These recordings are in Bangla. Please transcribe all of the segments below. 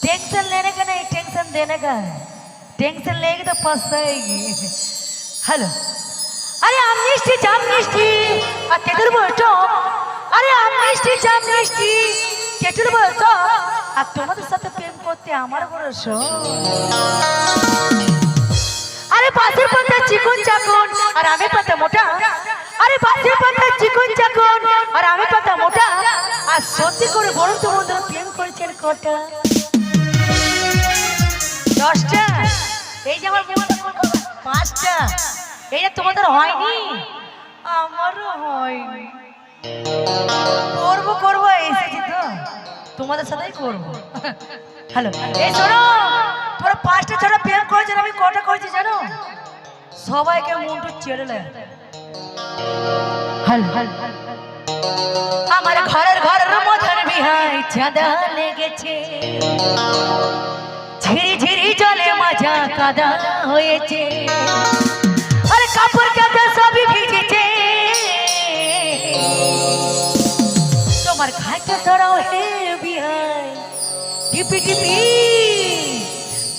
टेंशन लेने का नहीं, टेंशन देने का है। टेंशन लेगी तो फंसेगी। हेलो, अरे আমনিষ্টি জামনিষ্টি আর তেতুল বলতো, আরে আমনিষ্টি জামনিষ্টি তেতুল বলতো, আর তোমাদের সাথে প্রেম করতে আমার বড় আরে পাশের পাতা চিকন চাকন আর আমি পাতা মোটা, আরে পাশের পাতা চিকন চাকন আর আমি পাতা মোটা, আর সত্যি করে বড় তো বন্ধুরা প্রেম করেছেন কটা? 10টা। এই যে আমার 5টা। এই যে তোমাদের হয়নি, আমারও হয়নি। করবো করবো, এসেছি তো তোমাদের সাথেই করবো। হ্যালো, এই শোনো, তোরা 5টা 6টা প্রেম করেছেন, আমি কটা করেছি জানো? সবাইকে মুন্ডু চেড়ে। আমার ঘরের মধ্যে বিহাই চাঁদা লেগেছে, ঝিরি ঝিরি জলে মাজা কাদা হয়েছে, আরে কাপড় কাদা সবই ভিজেছে, তোমার ঘাটটা ধরাও হে বিহাই, টিপি টিপি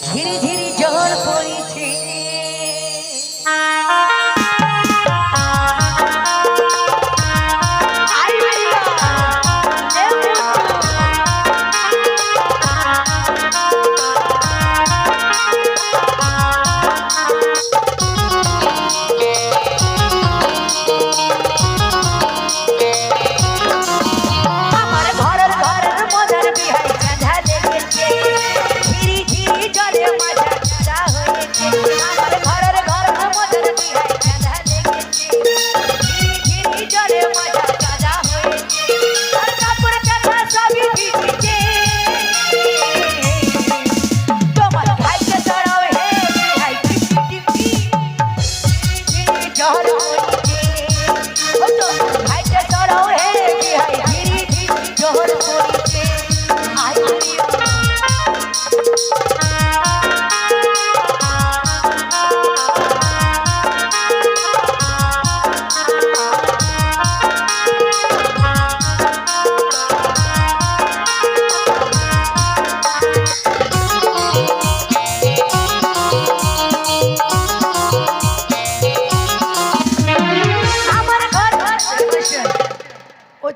ঝিরি ঝিরি জল পড়েছে।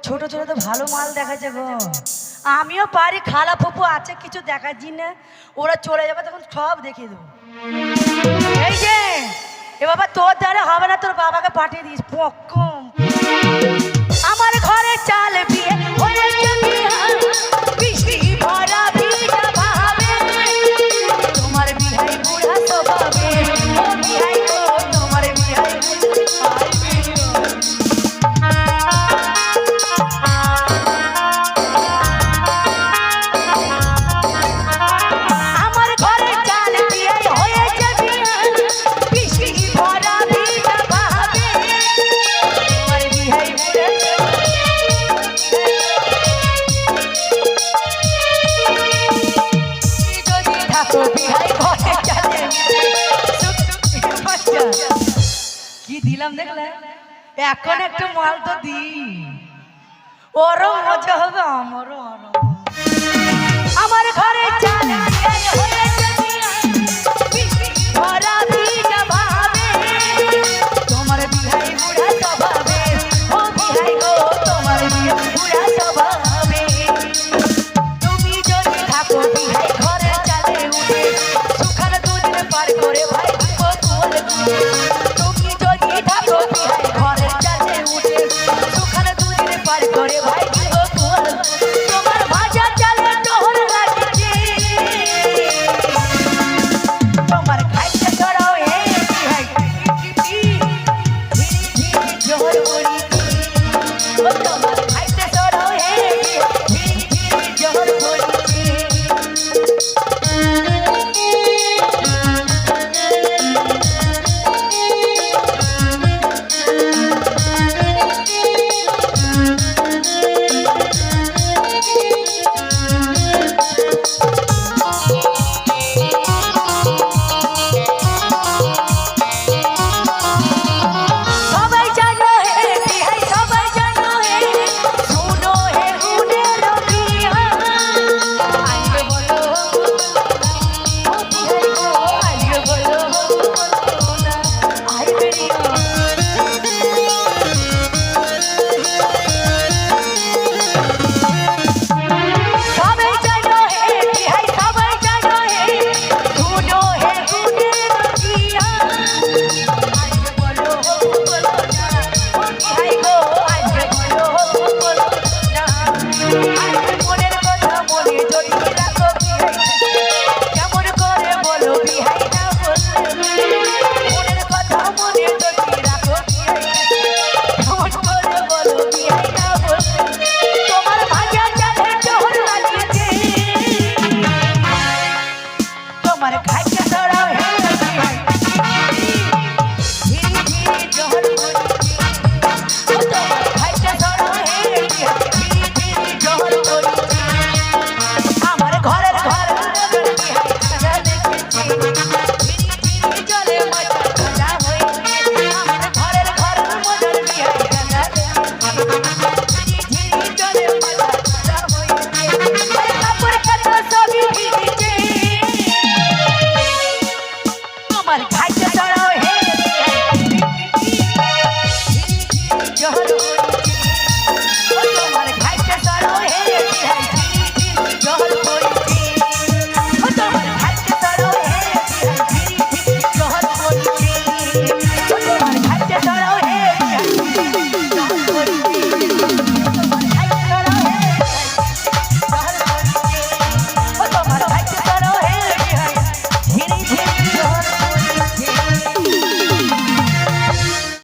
ছোট ছোট তো ভালো মাল দেখাচ্ছে গো, আমিও পারি। খালা ফুপু আছে, কিছু দেখাচ্ছি না, ওরা চলে যাবে তখন সব দেখিয়ে দেবো। এই যে এ বাবা, তোর দ্বারা হবে না, তোর বাবাকে পাঠিয়ে দিস। পক্কম আমার ঘরে চাল বিয়ে বৃষ্টি ভরা ভিজা ভাবে, তোমার বিহাই বুড়া স্বভাবে, ও বিহাই গো তোমার বিহাই কি দিলাম দেখলে? এখন একটু মাল তো দি, ওরও মজা হবে, আমারও। আমার ঘরে চাল ভরা ভিজা ভাবে, তোমার বিহাই বুড়া স্বভাবে, ও বিহাই গো তোমার বুড়া স্বভাবে, তুমি যদি থাকো বিহাই ঘরে চালে উঠে, সুখার দুদিন পার করে